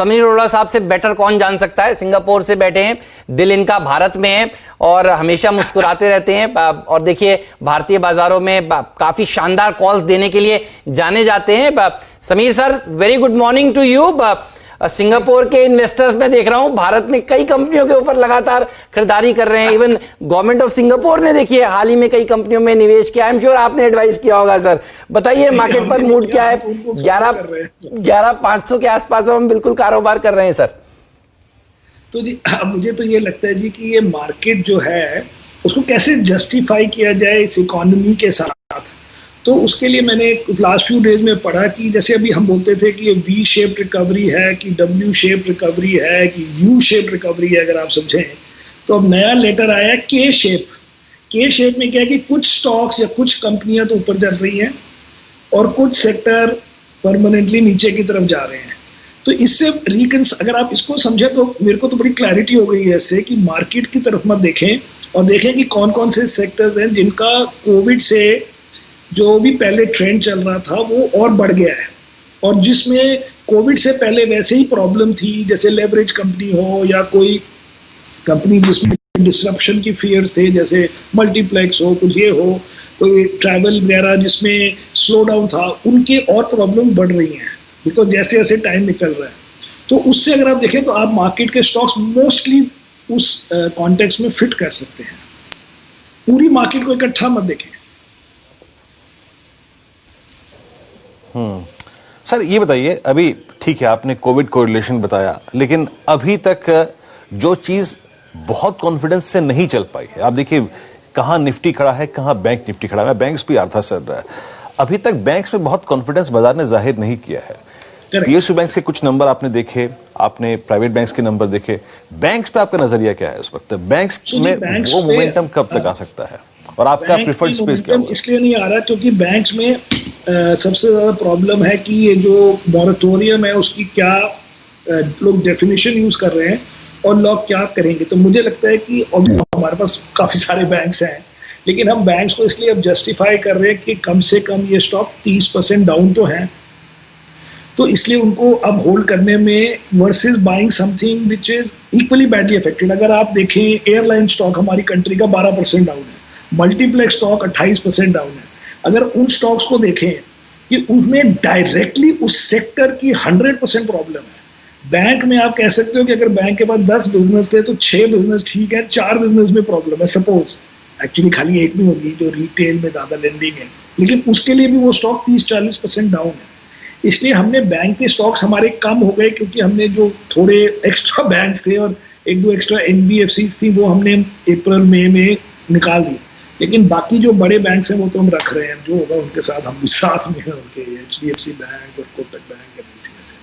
समीर अरोड़ा साहब से बेटर कौन जान सकता है। सिंगापुर से बैठे हैं, दिल इनका भारत में है और हमेशा मुस्कुराते रहते हैं। और देखिए भारतीय बाजारों में काफी शानदार कॉल्स देने के लिए जाने जाते हैं। Sameer sir, very good morning to you. Singapore के इन्वेस्टर्स में देख रहा हूं भारत में कई कंपनियों के ऊपर लगातार खरीदारी कर रहे हैं। इवन गवर्नमेंट ऑफ सिंगापुर ने देखिए हाल ही में कई कंपनियों में निवेश किया। आई एम श्योर आपने एडवाइस किया होगा सर। बताइए मार्केट पर मूड क्या है। 11,500 के आसपास हम बिल्कुल कारोबार कर रहे हैं सर। तो जी मुझे तो ये लगता है जी कि ये मार्केट जो है उसको कैसे जस्टिफाई किया जाए इस इकोनॉमी के साथ। तो उसके लिए मैंने लास्ट फ्यू डेज में पढ़ा कि जैसे अभी हम बोलते थे कि ये वी शेप रिकवरी है कि डब्ल्यू शेप रिकवरी है कि यू शेप रिकवरी है, अगर आप समझें। तो अब नया लेटर आया के शेप। के शेप में क्या है कि कुछ स्टॉक्स या कुछ कंपनियां तो ऊपर चल रही हैं और कुछ सेक्टर परमानेंटली नीचे की तरफ जा रहे हैं। तो इससे अगर आप इसको समझे तो मेरे को तो बड़ी क्लैरिटी हो गई है इससे कि मार्केट की तरफ मत देखें और देखें कि कौन कौन से सेक्टर्स हैं जिनका कोविड से जो भी पहले ट्रेंड चल रहा था वो और बढ़ गया है, और जिसमें कोविड से पहले वैसे ही प्रॉब्लम थी, जैसे लेवरेज कंपनी हो या कोई कंपनी जिसमें डिसरप्शन की फियर्स थे, जैसे मल्टीप्लेक्स हो, कुछ ये हो, कोई ट्रैवल वगैरह जिसमें स्लो डाउन था, उनके और प्रॉब्लम बढ़ रही हैं बिकॉज जैसे जैसे टाइम निकल रहा है। तो उससे अगर आप देखें तो आप मार्केट के स्टॉक्स मोस्टली उस कॉन्टेक्स्ट में फिट कर सकते हैं। पूरी मार्केट को इकट्ठा मत देखें। सर ये बताइए, अभी ठीक है आपने कोविड कोरिलेशन बताया, लेकिन अभी तक जो चीज बहुत कॉन्फिडेंस से नहीं चल पाई है, आप देखिए कहां निफ्टी खड़ा है, कहां बैंक निफ्टी खड़ा है। मैं बैंक्स पे आ रहा था सर, अभी तक बैंक्स में बहुत कॉन्फिडेंस बाजार ने जाहिर नहीं किया है। पीएसयू बैंक के कुछ नंबर आपने देखे, आपने प्राइवेट बैंक्स के नंबर देखे, बैंक्स पे आपका नजरिया क्या है इस वक्त? बैंक्स में वो मोमेंटम कब तक आ सकता है और आपका प्रेफर्ड स्पेस क्या होगा? इसलिए नहीं आ रहा क्योंकि बैंक्स में सबसे ज्यादा प्रॉब्लम है कि ये जो मॉरेटोरियम है उसकी क्या लोग डेफिनेशन यूज कर रहे हैं और लोग क्या करेंगे। तो मुझे लगता है कि हमारे पास काफी सारे बैंक्स हैं, लेकिन हम बैंक्स को इसलिए अब जस्टिफाई कर रहे हैं कि कम से कम ये स्टॉक 30% डाउन तो है, तो इसलिए उनको अब होल्ड करने में versus buying something which is equally badly affected. अगर आप देखें एयरलाइन स्टॉक हमारी कंट्री का 12% डाउन है, मल्टीप्लेक्स स्टॉक 28% डाउन है। अगर उन स्टॉक्स को देखें कि उसमें डायरेक्टली उस सेक्टर की 100% प्रॉब्लम है। बैंक में आप कह सकते हो कि अगर बैंक के पास 10 बिजनेस थे तो 6 बिजनेस ठीक है, 4 बिजनेस में प्रॉब्लम है। सपोज एक्चुअली खाली एक भी होगी जो रिटेल में ज़्यादा लेंडिंग है, लेकिन उसके लिए भी वो स्टॉक 30-40% डाउन है। इसलिए हमने बैंक के स्टॉक्स हमारे कम हो गए क्योंकि हमने जो थोड़े एक्स्ट्रा बैंक्स थे और एक दो एक्स्ट्रा NBFCs थी वो हमने अप्रैल मई में निकाल दी, लेकिन बाकी जो बड़े बैंक्स हैं वो तो हम रख रहे हैं। जो होगा उनके साथ हम भी साथ में हैं, उनके HDFC बैंक और कोटक बैंक और ICICI।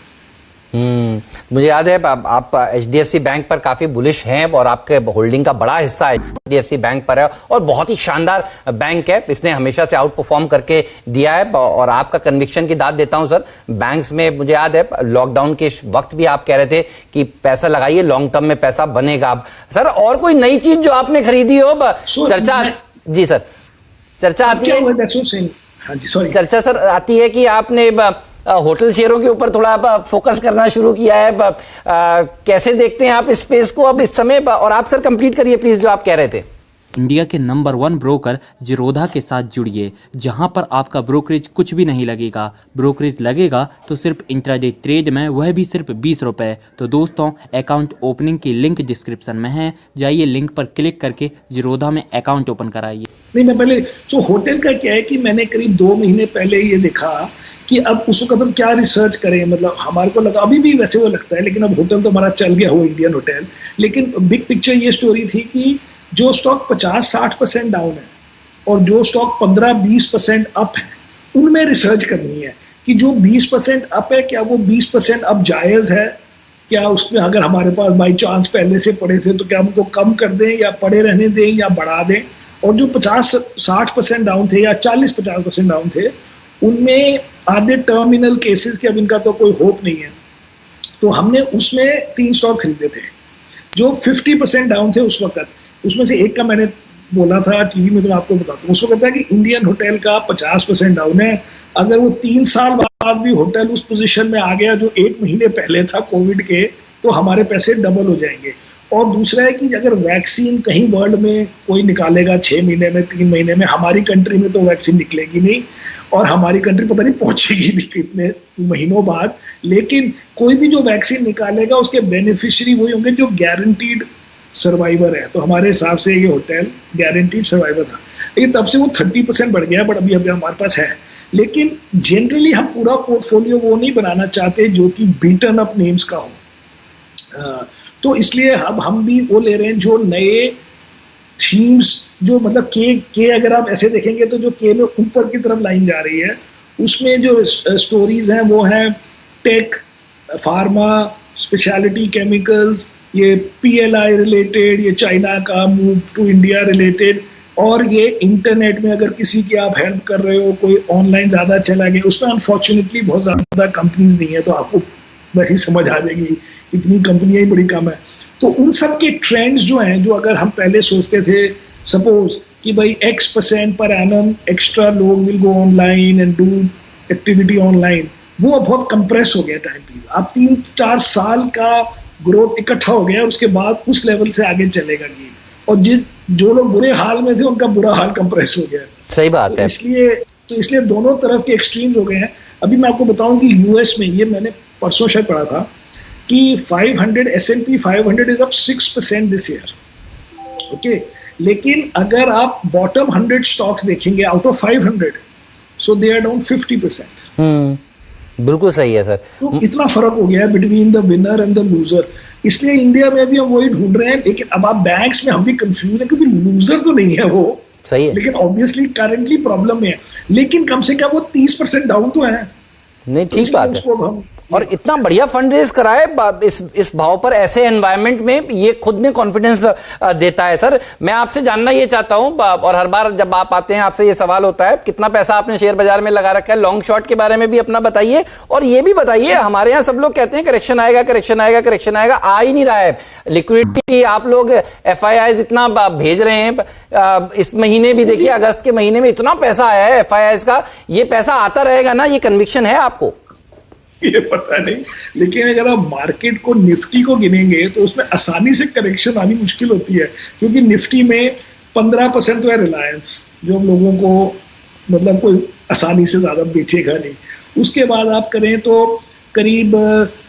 मुझे याद है आप HDFC बैंक पर काफी बुलिश हैं और आपके होल्डिंग का बड़ा हिस्सा HDFC बैंक पर है और बहुत ही शानदार बैंक है। इसने हमेशा से आउट परफॉर्म करके दिया है और आपका कन्विक्शन की दाद देता हूं सर। बैंक्स में मुझे याद है लॉकडाउन के वक्त भी आप कह रहे थे कि पैसा लगाइए, लॉन्ग टर्म में पैसा बनेगा। सर और कोई नई चीज जो आपने खरीदी हो चर्चा? जी सर, चर्चा आती है। हाँ जी, सॉरी। चर्चा सर आती है कि आपने होटल शेयरों के ऊपर थोड़ा फोकस करना शुरू किया है। कैसे देखते हैं आप इस स्पेस को अब इस समय? और आप सर कंप्लीट करिए प्लीज जो आप कह रहे थे। इंडिया के नंबर 1 ब्रोकर जीरोधा के साथ जुड़िए, जहां पर आपका ब्रोकरेज कुछ भी नहीं लगेगा। ब्रोकरेज लगेगा तो सिर्फ इंट्राडे ट्रेड में, वह भी सिर्फ 20 रुपए। तो दोस्तों अकाउंट ओपनिंग की लिंक डिस्क्रिप्शन में है, जाइए लिंक पर क्लिक करके जीरोधा में अकाउंट ओपन कराइए। नहीं, मैं पहले जो होटल का क्या है कि मैंने करीब 2 महीने पहले ये देखा कि अब उस वक्त हम क्या रिसर्च करें। मतलब हमारे को लगा, अभी भी वैसे वो लगता है, लेकिन अब होटल तो हमारा चल गया हो, इंडियन होटल। लेकिन बिग पिक्चर ये स्टोरी थी कि जो स्टॉक 50-60% डाउन है और जो स्टॉक 15-20% अप है, उनमें रिसर्च करनी है कि जो 20% अप है क्या वो 20% अप जायज़ है, क्या उसमें अगर हमारे पास बाई चांस पहले से पड़े थे तो क्या उनको कम कर दें या पड़े रहने दें या बढ़ा दें। और जो 50-60% डाउन थे या 40-50% डाउन थे, उनमें आधे टर्मिनल केसेस के अब इनका तो कोई होप नहीं है। तो हमने उसमें 3 स्टॉक खरीदे थे जो 50% डाउन थे उस वक्त। उसमें से एक का मैंने बोला था टीवी में, तो मैं आपको बताता हूँ। उस वक्त था कि इंडियन होटल का 50% डाउन है, अगर वो 3 साल बाद बाद भी होटल उस पोजीशन में आ गया जो 1 महीने पहले था कोविड के, तो हमारे पैसे डबल हो जाएंगे। और दूसरा है कि अगर वैक्सीन कहीं वर्ल्ड में कोई निकालेगा 6 महीने में, 3 महीने में, हमारी कंट्री में तो वैक्सीन निकलेगी नहीं, और हमारी कंट्री पता नहीं पहुंचेगी भी कितने महीनों बाद। लेकिन कोई भी जो वैक्सीन निकालेगा उसके बेनिफिशियरी वही होंगे जो गारंटीड सर्वाइवर है। तो हमारे हिसाब से ये होटल गारंटीड सर्वाइवर था, लेकिन तब से वो 30% बढ़ गया, बट अभी हमारे पास है। लेकिन जनरली हम पूरा पोर्टफोलियो वो नहीं बनाना चाहते जो कि बीटन अप नेम्स का हो। तो इसलिए अब हम भी वो ले रहे हैं जो नए थीम्स, जो मतलब के अगर आप ऐसे देखेंगे तो जो के में ऊपर की तरफ लाइन जा रही है, उसमें जो स्टोरीज हैं वो हैं टेक, फार्मा, स्पेशलिटी केमिकल्स, ये PLI रिलेटेड, ये चाइना का मूव टू इंडिया रिलेटेड, और ये इंटरनेट में अगर किसी की आप हेल्प कर रहे हो, कोई ऑनलाइन ज़्यादा चला गया, उसमें अनफॉर्चुनेटली बहुत ज़्यादा कंपनीज नहीं है, तो आपको वैसे ही समझ आ जाएगी इतनी कंपनियां ही बड़ी कम है। तो उन सब के ट्रेंड्स जो हैं, जो अगर हम पहले सोचते थे सपोज कि भाई X% पर एनम एक्स्ट्रा लोग will go online and do activity online, वो बहुत कंप्रेस हो गया टाइम पीरियड। अब 3-4 साल का ग्रोथ इकट्ठा हो गया, उसके बाद उस लेवल से आगे चलेगा गेम, और जो लोग बुरे हाल में थे उनका बुरा हाल कंप्रेस हो गया। सही बात है। इसलिए दोनों तरफ के एक्सट्रीम्स हो गए हैं। अभी मैं आपको बताऊं कि यूएस में, ये मैंने परसों शायद पढ़ा था कि 500 S&P 500 is up 6% this year, okay. लेकिन अगर आप बॉटम 100 स्टॉक्स देखेंगे out of 500, so they are down 50%। बिल्कुल सही है सर। तो इतना फर्क हो गया है between the winner and the loser. इसलिए इंडिया में भी हम वही ढूंढ रहे हैं, लेकिन अब आप बैंक्स में हम भी कंफ्यूज है क्योंकि लूजर तो नहीं है वो, सही है, लेकिन ऑब्वियसली करंटली प्रॉब्लम में है, लेकिन कम से कम वो 30% डाउन तो है। नहीं, ठीक बात है। हम और इतना बढ़िया फंड रेज कराए इस भाव पर, ऐसे एनवायरनमेंट में, ये खुद में कॉन्फिडेंस देता है सर। मैं आपसे जानना ये चाहता हूं, और हर बार जब आप आते हैं आपसे ये सवाल होता है, कितना पैसा आपने शेयर बाजार में लगा रखा है, लॉन्ग शॉर्ट के बारे में भी अपना बताइए, और ये भी बताइए, हमारे यहाँ सब लोग कहते हैं करेक्शन आएगा करेक्शन आएगा करेक्शन आएगा, आ ही नहीं रहा है। लिक्विडिटी आप लोग FIIs इतना भेज रहे हैं, इस महीने भी देखिए अगस्त के महीने में इतना पैसा आया है FIIs का, ये पैसा आता रहेगा ना, ये कन्विक्शन है आपको? ये पता नहीं, लेकिन अगर आप मार्केट को, निफ्टी को गिनेंगे तो उसमें आसानी से करेक्शन आनी मुश्किल होती है, क्योंकि निफ्टी में 15% तो है रिलायंस, जो हम लोगों को मतलब कोई आसानी से ज्यादा बेचेगा नहीं। उसके बाद आप करें तो करीब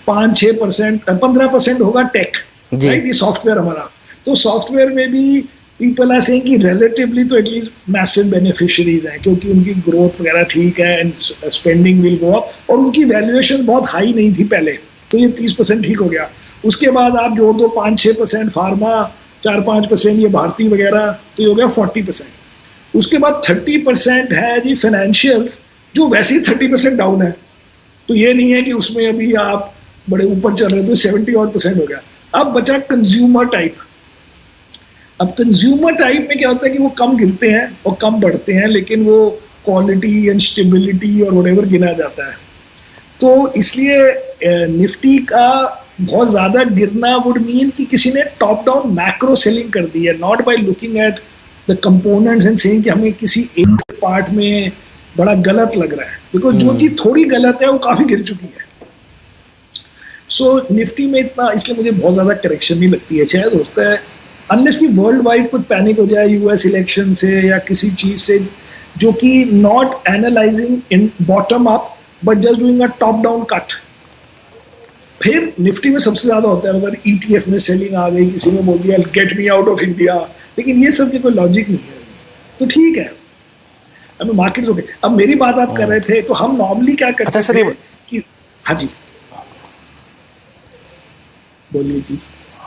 5-6%, 15% होगा टेक, राइट, ये सॉफ्टवेयर हमारा। तो सॉफ्टवेयर में भी पीपल आर सेइंग कि रिलेटिवली तो एटलीस्ट मैसिव बेनिफिशियरीज हैं, क्योंकि उनकी ग्रोथ वगैरह ठीक है and spending will go up, और उनकी वैल्यूएशन बहुत हाई नहीं थी पहले, तो ये 30% ठीक हो गया। उसके बाद आप जोड़ दो 5-6% फार्मा, 4-5% ये भारतीय वगैरह, तो ये हो गया 40%। उसके बाद 30% है जी फाइनेंशियल्स, जो वैसे ही 30% डाउन है, तो ये नहीं है कि उसमें अभी आप बड़े ऊपर चल रहे, तो 70% हो गया। अब बचा कंज्यूमर टाइप। अब कंज्यूमर टाइप में क्या होता है कि वो कम गिरते हैं और कम बढ़ते हैं, लेकिन वो क्वालिटी एंड स्टेबिलिटी और व्हाटएवर गिना जाता है। तो इसलिए निफ्टी का बहुत ज्यादा गिरना वुड मीन कि किसी ने टॉप डाउन मैक्रो सेलिंग कर दी है, not by looking at the components and saying कि हमें किसी एक पार्ट में बड़ा गलत लग रहा है, बिकॉज जो चीज थोड़ी गलत है वो काफी गिर चुकी है। सो निफ्टी में इतना, इसलिए मुझे बहुत ज्यादा करेक्शन नहीं लगती है। शायद होता है अनलेस कि वर्ल्ड वाइड कुछ पैनिक हो जाए यूएस इलेक्शन से या किसी चीज से, जो कि not analysing in bottom up but just doing a top down cut, फिर निफ्टी में सबसे ज्यादा होता है अगर ETF में सेलिंग आ गई, किसी ने बोल दिया get me out of India, लेकिन ये सब की कोई लॉजिक नहीं है। तो ठीक है, अब मार्केट हो गए। अब मेरी बात आप कर रहे थे, तो हम नॉर्मली क्या करते थे कि, हाँ जी बोलिए जी।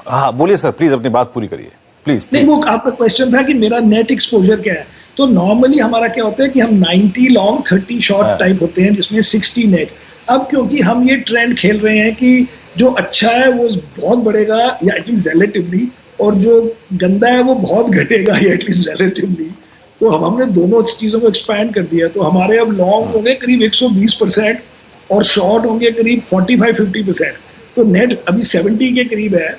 हाँ बोलिए सर, प्लीज अपनी बात पूरी करिए प्लीज। नहीं, वो आपका क्वेश्चन था कि मेरा नेट एक्सपोजर क्या है। तो नॉर्मली हमारा क्या होता है कि हम 90 लॉन्ग 30 शॉर्ट टाइप होते हैं, जिसमें 60 नेट। अब क्योंकि हम ये ट्रेंड खेल रहे हैं कि जो अच्छा है वो बहुत बढ़ेगा या एटलीस्ट रिलेटिवली, और जो गंदा है वो बहुत घटेगा या एटलीस्ट रिलेटिवली, तो हमने दोनों चीजों को एक्सपैंड कर दिया। तो हमारे अब लॉन्ग होंगे करीब 120% और शॉर्ट होंगे करीब 45-50%। तो नेट अभी 70 के करीब है,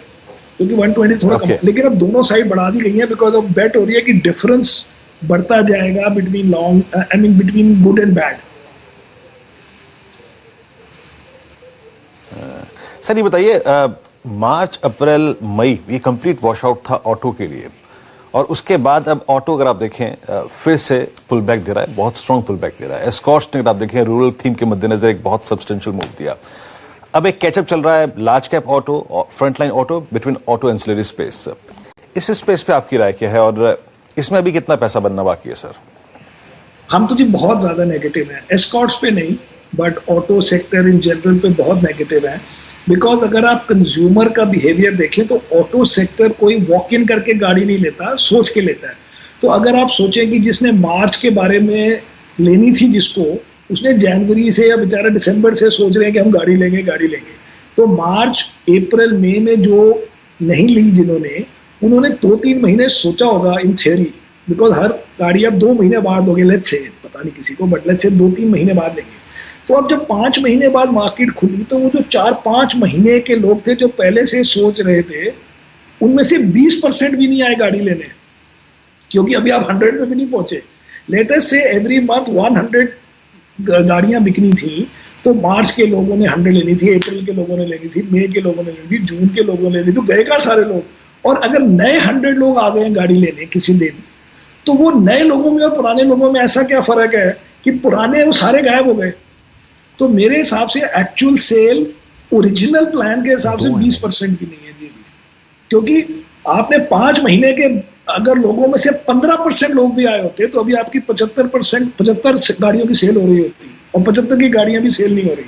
क्योंकि 120 थोड़ा कम, लेकिन अब दोनों साइड बढ़ा दी गई है, बिकॉज अब बेट हो रही है कि डिफरेंस बढ़ता जाएगा between long, I mean between good and bad. Sir ये बताइए, मार्च अप्रैल मई ये कंप्लीट वॉश आउट था ऑटो के लिए, और उसके बाद अब ऑटो अगर आप देखें फिर से पुल बैक दे रहा है, बहुत स्ट्रॉन्ग पुल बैक दे रहा है। एस्कॉर्ट्स ने अगर आप देखें रूरल थीम के मद्देनजर एक बहुत सब्सटेंशियल मूव दिया। अब एक कैचअप चल रहा है लार्ज कैप ऑटो और frontline auto between auto ancillary space. इस स्पेस पे आपकी राय क्या है और इसमें अभी कितना पैसा बनना बाकी है सर? हम तो जी बहुत ज्यादा नेगेटिव हैं, एस्कॉर्ट्स पे नहीं but auto sector in general पे बहुत नेगेटिव है। बिकॉज अगर आप कंज्यूमर का बिहेवियर देखें तो ऑटो सेक्टर कोई वॉक इन करके गाड़ी नहीं लेता, सोच के लेता है। तो अगर आप सोचें कि जिसने मार्च के बारे में लेनी थी जिसको, उसने जनवरी से या बेचारा दिसंबर से सोच रहे हैं कि हम गाड़ी लेंगे। तो मार्च अप्रैल मई में जो नहीं ली जिन्होंने, उन्होंने 2-3 महीने सोचा होगा इन थियोरी, बिकॉज हर गाड़ी आप 2 महीने बाद लोगे, लेट्स से, पता नहीं किसी को, बट लेट्स से 2-3 महीने बाद लेंगे। तो अब जब 5 महीने बाद मार्केट खुली तो वो जो 4-5 महीने के लोग थे जो पहले से सोच रहे थे, उनमें से 20% भी नहीं आए गाड़ी लेने, क्योंकि अभी आप 100 पे भी नहीं पहुंचे। लेटेस्ट से एवरी मंथ 100 गाड़ियां बिकनी थी, तो मार्च के लोगों ने 100 लेनी थी, अप्रैल के लोगों ने लेनी थी, मई के लोगों ने लेनी थी, जून के लोगों ने लेनी थी, तो गए का सारे लोग। और अगर नए 100 लोग आ गए गाड़ी लेने किसी दिन, तो वो नए लोगों में और पुराने लोगों में ऐसा क्या फर्क है कि पुराने वो सारे गायब हो गए। तो मेरे हिसाब से एक्चुअल सेल ओरिजिनल प्लान के हिसाब से 20% भी नहीं है जी, क्योंकि आपने 5 महीने के अगर लोगों में से 15% लोग भी आए होते तो अभी आपकी 75 गाड़ियों की सेल हो रही होती, और 75 की गाड़ियां भी सेल नहीं हो रही।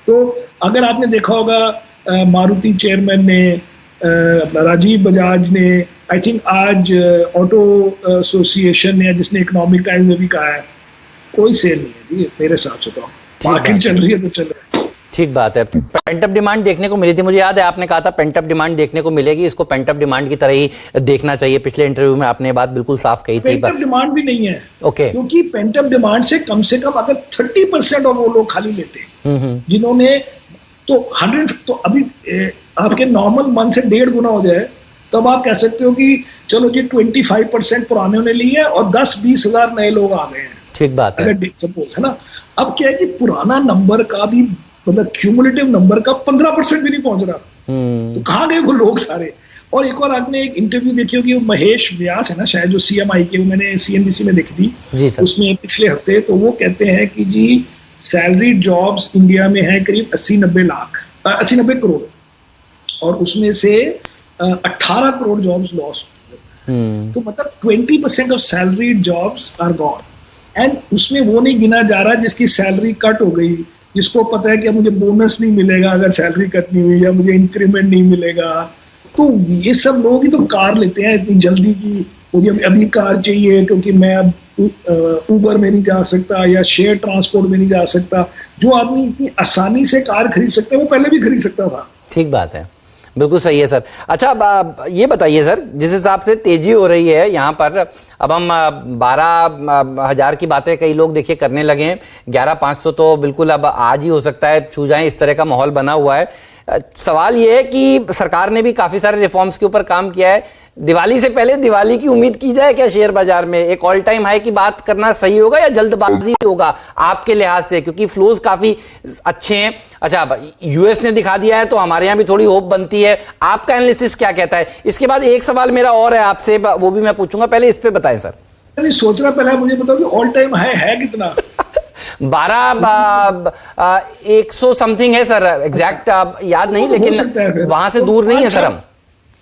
तो अगर आपने देखा होगा मारुति चेयरमैन ने, राजीव बजाज ने, आई थिंक आज ऑटो एसोसिएशन ने, जिसने इकोनॉमिक टाइम्स में भी कहा है, कोई सेल नहीं है जी मेरे हिसाब से। तो मार्केट चल रही है तो चल रहा है। ठीक बात है। पेंटअप डिमांड देखने को मिली थी, मुझे याद है आपने कहा था पेंटअप डिमांड देखने को मिलेगी, इसको पेंटअप डिमांड की तरह ही देखना चाहिए। पिछले इंटरव्यू में आपने बात बिल्कुल साफ कही थी। पेंटअप डिमांड भी नहीं है, ओके, क्योंकि पेंटअप डिमांड से कम अगर 30% और वो लोग खाली लेते हैं जिन्होंने, तो 100, तो अभी आपके नॉर्मल मंथ से 1.5 गुना हो जाए, तब आप कह सकते हो कि चलो जी 25% पुराने ने लिए है और 10-20 हजार नए लोग आ गए हैं। ठीक बात है, अगर सपोज है ना। अब क्या है कि पुराना नंबर का भी, मतलब क्यूमुलेटिव नंबर का 15% भी नहीं पहुंच रहा, तो कहाँ गए वो लोग सारे। और एक और आपने एक इंटरव्यू देखी होगी, महेश व्यास है ना शायद, जो CMI के, वो मैंने CNBC में देखी थी उसमें पिछले हफ्ते, तो वो कहते हैं कि जी सैलरी जॉब्स इंडिया में है करीब 80-90 करोड़, और उसमें से 18 करोड़ जॉब्स लॉस्ट। तो मतलब 20% of salary jobs are gone, and उसमें वो नहीं गिना जा रहा जिसकी सैलरी कट हो गई, जिसको पता है कि मुझे बोनस नहीं मिलेगा अगर सैलरी कट नहीं हुई, या मुझे इंक्रीमेंट नहीं मिलेगा। तो ये सब लोग ही तो कार लेते हैं इतनी जल्दी की, मुझे अभी कार चाहिए क्योंकि मैं अब ऊबर में नहीं जा सकता या शेयर ट्रांसपोर्ट में नहीं जा सकता। जो आदमी इतनी आसानी से कार खरीद सकता है वो पहले भी खरीद सकता था। ठीक बात है, बिल्कुल सही है सर। अच्छा, ये बताइए सर, जिस हिसाब से तेजी हो रही है यहाँ पर, अब हम 12,000 की बातें कई लोग देखिए करने लगे हैं, 11,500 तो बिल्कुल अब आज ही हो सकता है छू जाए, इस तरह का माहौल बना हुआ है। सवाल ये है कि सरकार ने भी काफी सारे रिफॉर्म्स के ऊपर काम किया है, दिवाली से पहले दिवाली की उम्मीद की जाए क्या शेयर बाजार में? एक ऑल टाइम हाई की बात करना सही होगा या जल्दबाजी होगा आपके लिहाज से, क्योंकि फ्लोज काफी अच्छे हैं। अच्छा, यूएस ने दिखा दिया है तो हमारे यहाँ भी थोड़ी होप बनती है, आपका एनालिसिस क्या कहता है? इसके बाद एक सवाल मेरा और है आपसे, वो भी मैं पूछूंगा, पहले इस पे बताएं सर। नहीं सोच रहा, पहले मुझे बताओ कि ऑल टाइम हाई है कितना? 100 समथिंग है सर, एग्जैक्ट याद नहीं, लेकिन वहां से दूर नहीं है सर। हम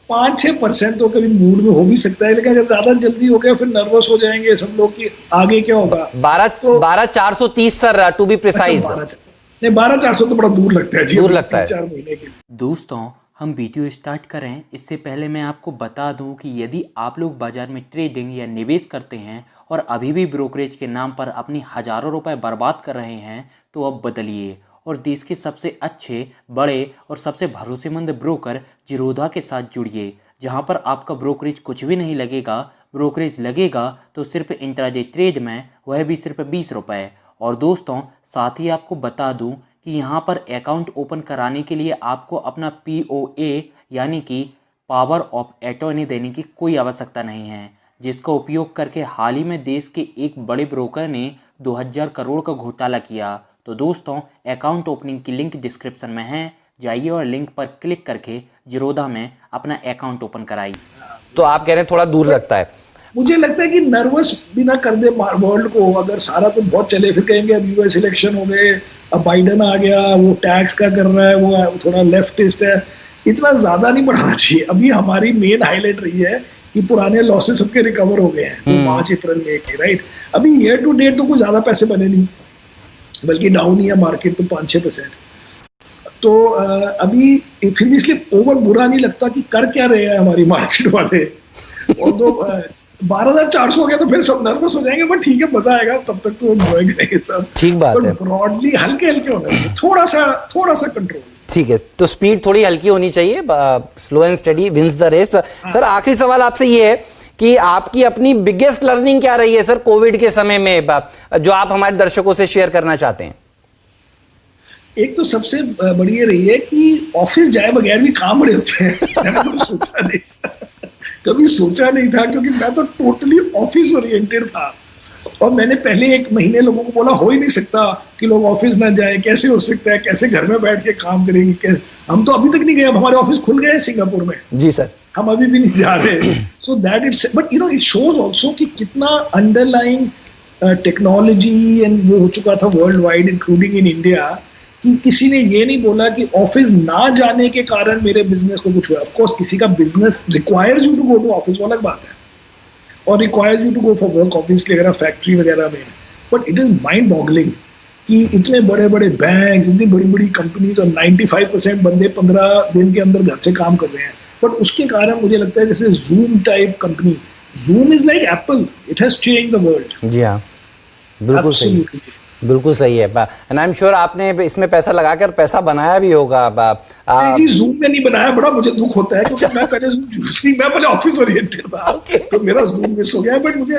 5-6% तो कभी मूड में हो भी सकता है, लेकिन अगर ज्यादा जल्दी हो गया फिर नर्वस हो जाएंगे सब लोग कि आगे क्या होगा। 12,430 सर, टू बी प्रिसाइज। नहीं 12,400 तो बड़ा दूर लगता है जी, दूर लगता है 4 महीने के लिए। दोस्तों, हम वीडियो स्टार्ट करें इससे पहले मैं आपको बता दूं कि यदि आप लोग बाजार में ट्रेडिंग या निवेश करते हैं और अभी भी ब्रोकरेज के नाम पर अपनी हज़ारों रुपए बर्बाद कर रहे हैं, तो अब बदलिए और देश के सबसे अच्छे, बड़े और सबसे भरोसेमंद ब्रोकर जिरोधा के साथ जुड़िए, जहां पर आपका ब्रोकरेज कुछ भी नहीं लगेगा। ब्रोकरेज लगेगा तो सिर्फ इंट्राडे ट्रेड में, वह भी सिर्फ 20 रुपये। और दोस्तों, साथ ही आपको बता दूं कि यहाँ पर अकाउंट ओपन कराने के लिए आपको अपना POA यानी कि पावर ऑफ अटॉर्नी देने की कोई आवश्यकता नहीं है, जिसका उपयोग करके हाल ही में देश के एक बड़े ब्रोकर ने 2000 करोड़ का घोटाला किया। तो दोस्तों, अकाउंट ओपनिंग की लिंक डिस्क्रिप्शन में है, जाइए और लिंक पर क्लिक करके जीरोधा में अपना अकाउंट ओपन कराइए। तो आप कह रहे हैं थोड़ा दूर लगता है। मुझे लगता है कि नर्वस भी ना कर दे वर्ल्ड को। अगर सारा तो बहुत चले, फिर कहेंगे अब यूएस इलेक्शन हो गए, अब बाइडन आ गया, वो टैक्स का कर रहा है, वो थोड़ा लेफ्टिस्ट है। इतना ज्यादा नहीं बढ़ाना चाहिए। अभी हमारी मेन हाईलाइट रही है कि पुराने लॉसेस सबके रिकवर हो गए हैं, वो 5 अप्रैल में के, राइट। अभी ईयर टू डेट तो कुछ ज्यादा पैसे बने नहीं, बल्कि डाउन ही है मार्केट तो 5-6%। तो अभी फिर भी इसलिए ओवर बुरा नहीं लगता कि कर क्या रहे हैं हमारी मार्केट वाले। और तो 12,400 हो गया तो फिर सब नर्वस हो जाएंगे, बट ठीक है, मजा आएगा, तब तक तो एंजॉय करेंगे सब। ठीक बात है। ब्रॉडली हल्के हल्के होना चाहिए, थोड़ा सा कंट्रोल। ठीक है, तो स्पीड थोड़ी हल्की होनी चाहिए, slow and steady wins the race. Sir आखिरी सवाल आपसे ये है कि आपकी अपनी बिगेस्ट लर्निंग क्या रही है सर कोविड के समय में, जो आप हमारे दर्शकों से शेयर करना चाहते हैं? एक तो सबसे बड़ी ये रही है कि ऑफिस जाए बगैर भी काम बड़े होते हैं। मैंने कभी सोचा नहीं था, क्योंकि मैं तो टोटली ऑफिस ओरिएंटेड था। और मैंने पहले 1 महीने लोगों को बोला हो ही नहीं सकता कि लोग ऑफिस ना जाए, कैसे हो सकता है, कैसे घर में बैठ के काम करेंगे। हम तो अभी तक नहीं गए, अब हमारे ऑफिस खुल गए हैं सिंगापुर में। जी सर। हम अभी भी नहीं जा रहे। So that it's, but it shows also कि कितना अंडरलाइंग टेक्नोलॉजी एंड वो हो चुका था world wide, including in India, कि किसी ने ये नहीं बोला कि ऑफिस ना जाने के कारण मेरे बिजनेस को कुछ हुआ। ऑफ कोर्स किसी का business requires you to go to office, वो अलग बात है, और requires you to go for work obviously अगर फैक्ट्री वगैरह में। But it is mind boggling कि इतने बड़े बड़े बैंक, इतनी बड़ी बड़ी कंपनीज और 95% बंदे 15 दिन के अंदर घर से काम कर रहे हैं। बट उसके कारण मुझे लगता है जैसे Zoom type company, Zoom is like Apple, it has changed the world. जी हाँ, बिल्कुल सही, बिल्कुल सही है। एंड आई एम श्योर आपने इसमें पैसा लगाकर पैसा बनाया भी होगा। नहीं, जूम में नहीं बनाया, बड़ा मुझे दुख होता है, क्योंकि मैं पहले ऑफिस ओरिएंटेड था, तो मेरा जूम मिस हो गया। बट मुझे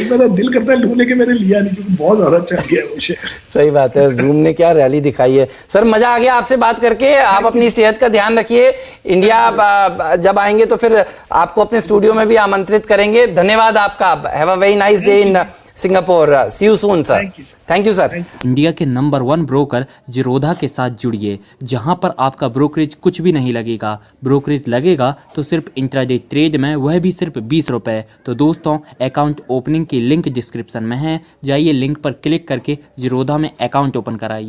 मेरा दिल करता है लूं, लेकिन मैंने लिया नहीं क्योंकि बहुत ज्यादा चल गया मुझे। सही बात है, जूम ने क्या रैली दिखाई है। सर मजा आ गया आपसे बात करके। आप अपनी सेहत का ध्यान रखिए। इंडिया जब आएंगे तो फिर आपको अपने स्टूडियो में भी आमंत्रित करेंगे। धन्यवाद आपका। Have a very nice day in Singapore. See you soon sir. Thank you sir. India के नंबर 1 ब्रोकर जीरोधा के साथ जुड़िए, जहां पर आपका ब्रोकरेज कुछ भी नहीं लगेगा। ब्रोकरेज लगेगा तो सिर्फ इंट्राडे ट्रेड में, वह भी सिर्फ 20 रुपए। तो दोस्तों, अकाउंट ओपनिंग की लिंक डिस्क्रिप्शन में है, जाइए लिंक पर क्लिक करके जीरोधा में अकाउंट ओपन कराइए।